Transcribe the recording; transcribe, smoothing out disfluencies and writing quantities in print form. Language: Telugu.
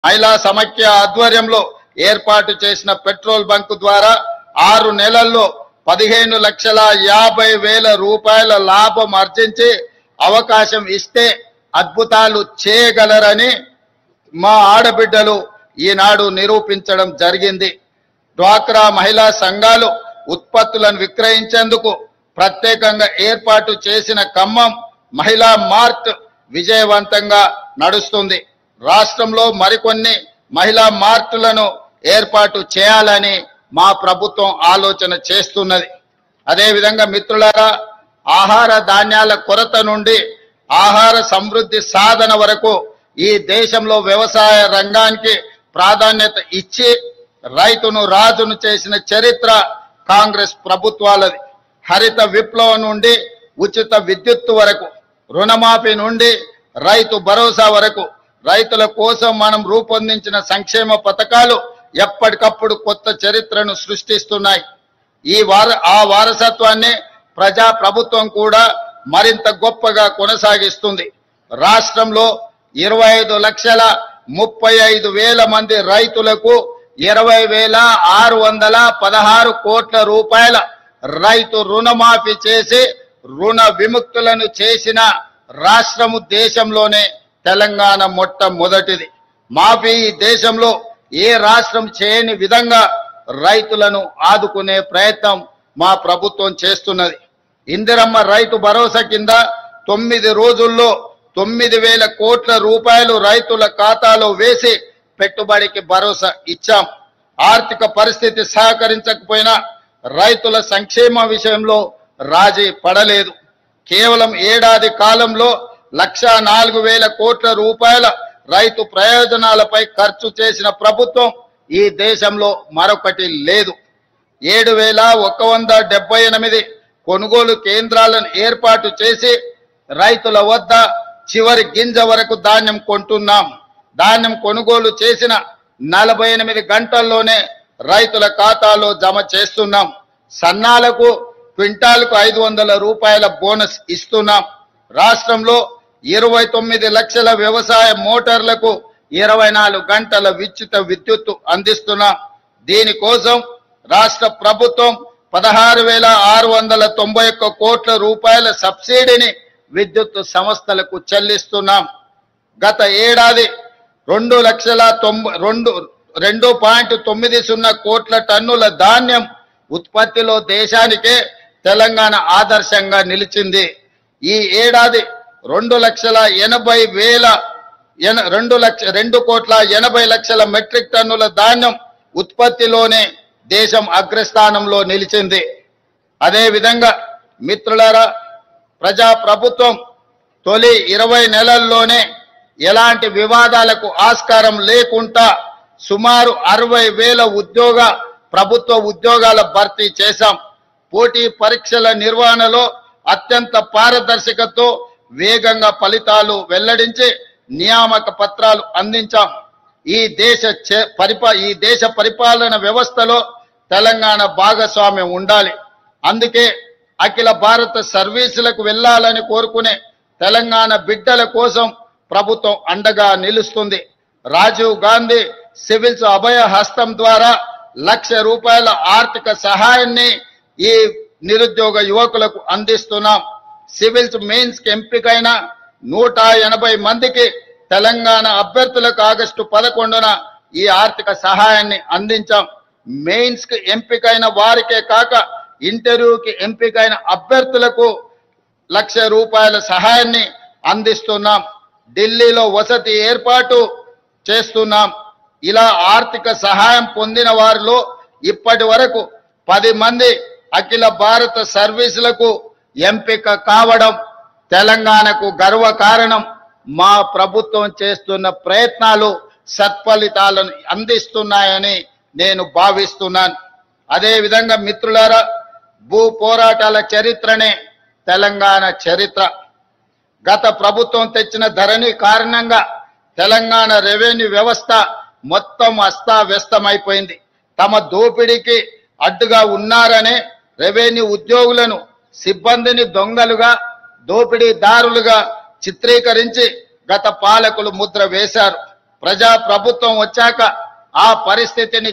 మహిళా సమైక్య ఆధ్వర్యంలో ఏర్పాటు చేసిన పెట్రోల్ బంక్ ద్వారా 6 నెలల్లో 15,50,000 రూపాయల లాభం ఆర్జించి అవకాశం ఇస్తే అద్భుతాలు చేయగలరని మా ఆడబిడ్డలు ఈనాడు నిరూపించడం జరిగింది. డ్వాక్రా మహిళా సంఘాలు ఉత్పత్తులను విక్రయించేందుకు ప్రత్యేకంగా ఏర్పాటు చేసిన ఖమ్మం మహిళా మార్ట్ విజయవంతంగా నడుస్తుంది. రాష్ట్రంలో మరికొన్ని మహిళా మార్టులను ఏర్పాటు చేయాలని మా ప్రభుత్వం ఆలోచన చేస్తున్నది. అదేవిధంగా మిత్రులారా, ఆహార ధాన్యాల కొరత నుండి ఆహార సమృద్ధి సాధన వరకు ఈ దేశంలో వ్యవసాయ రంగానికి ప్రాధాన్యత ఇచ్చి రైతును రాజును చేసిన చరిత్ర కాంగ్రెస్ ప్రభుత్వాలది. హరిత విప్లవం నుండి ఉచిత విద్యుత్తు వరకు, రుణమాఫీ నుండి రైతు భరోసా వరకు రైతుల కోసం మనం రూపొందించిన సంక్షేమ పథకాలు ఎప్పటికప్పుడు కొత్త చరిత్రను సృష్టిస్తున్నాయి. ఆ వారసత్వాన్ని ప్రజా ప్రభుత్వం కూడా మరింత గొప్పగా కొనసాగిస్తుంది. రాష్ట్రంలో 25,35,000 మంది రైతులకు 20,616 కోట్ల రూపాయల రైతు రుణమాఫీ చేసి రుణ విముక్తులను చేసిన రాష్ట్రము దేశంలోనే తెలంగాణ మొట్టమొదటిది. మాఫీ దేశంలో ఏ రాష్ట్రం చేయని విధంగా రైతులను ఆదుకునే ప్రయత్నం మా ప్రభుత్వం చేస్తున్నది. ఇందిరమ్మ రైతు భరోసా కింద 9 రోజుల్లో 9,000 కోట్ల రూపాయలు రైతుల ఖాతాలో వేసి పెట్టుబడికి భరోసా ఇచ్చాం. ఆర్థిక పరిస్థితి సహకరించకపోయినా రైతుల సంక్షేమ విషయంలో రాజీ పడలేదు. కేవలం ఏడాది కాలంలో 1,04,000 కోట్ల రూపాయల రైతు ప్రయోజనాలపై ఖర్చు చేసిన ప్రభుత్వం ఈ దేశంలో మరొకటి లేదు. 7,178 కొనుగోలు కేంద్రాలను ఏర్పాటు చేసి రైతుల వద్ద చివరి గింజ వరకు ధాన్యం కొంటున్నాం. ధాన్యం కొనుగోలు చేసిన 48 గంటల్లోనే రైతుల ఖాతాలో జమ చేస్తున్నాం. సన్నాలకు క్వింటాల్కు 500 రూపాయల బోనస్ ఇస్తున్నాం. రాష్ట్రంలో 29 లక్షల వ్యవసాయ మోటార్లకు 24 గంటల ఉచిత విద్యుత్తు అందిస్తున్నాం. దీనికోసం రాష్ట్ర ప్రభుత్వం 16,691 కోట్ల రూపాయల సబ్సిడీని విద్యుత్ సంస్థలకు చెల్లిస్తున్నాం. గత ఏడాది 2,90,2.90 కోట్ల టన్నుల ధాన్యం ఉత్పత్తిలో దేశానికే తెలంగాణ ఆదర్శంగా నిలిచింది. ఈ ఏడాది 2,80,00,000 మెట్రిక్ టన్నుల ధాన్యం ఉత్పత్తిలోనే దేశం అగ్రస్థానంలో నిలిచింది. అదేవిధంగా మిత్రులారా, ప్రజా ప్రభుత్వం తొలి 20 నెలల్లోనే ఎలాంటి వివాదాలకు ఆస్కారం లేకుండా సుమారు 60,000 ప్రభుత్వ ఉద్యోగాల భర్తీ చేశాం. పోటీ పరీక్షల నిర్వహణలో అత్యంత పారదర్శకతతో వేగంగా ఫలితాలు వెల్లడించి నియామక పత్రాలు అందించాం. ఈ దేశ పరిపాలన వ్యవస్థలో తెలంగాణ భాగస్వామ్యం ఉండాలి. అందుకే అఖిల భారత సర్వీసులకు వెళ్లాలని కోరుకునే తెలంగాణ బిడ్డల కోసం ప్రభుత్వం అండగా నిలుస్తుంది. రాజీవ్ గాంధీ సివిల్స్ అభయ హస్తం ద్వారా ₹1,00,000 రూపాయల ఆర్థిక సహాయాన్ని ఈ నిరుద్యోగ యువకులకు అందిస్తున్నాం. సివిల్స్ మెయిన్స్ కి ఎంపికైన 180 మందికి తెలంగాణ అభ్యర్థులకు ఆగస్టు 11న ఈ ఆర్థిక సహాయాన్ని అందించాం. మెయిన్స్ కి ఎంపికైన వారికే కాక ఇంటర్వ్యూకి ఎంపికైన అభ్యర్థులకు ₹1,00,000 రూపాయల సహాయాన్ని అందిస్తున్నాం. ఢిల్లీలో వసతి ఏర్పాటు చేస్తున్నాం. ఇలా ఆర్థిక సహాయం పొందిన వారిలో ఇప్పటి వరకు 10 మంది అఖిల భారత సర్వీసులకు ఎంపిక కావడం తెలంగాణకు గర్వకారణం. మా ప్రభుత్వం చేస్తున్న ప్రయత్నాలు సత్ఫలితాలను అందిస్తున్నాయని నేను భావిస్తున్నాను. అదేవిధంగా మిత్రులారా, భూ పోరాటాల చరిత్రనే తెలంగాణ చరిత్ర. గత ప్రభుత్వం తెచ్చిన ధరణి కారణంగా తెలంగాణ రెవెన్యూ వ్యవస్థ మొత్తం అస్తావ్యస్తమైపోయింది. తమ దోపిడీకి అడ్డుగా ఉన్నారనే రెవెన్యూ ఉద్యోగులను, సిబ్బందిని దొంగలుగా, దోపిడీదారులుగా చిత్రీకరించి గత పాలకులు ముద్ర వేశారు. ప్రజా ప్రభుత్వం వచ్చాక ఆ పరిస్థితిని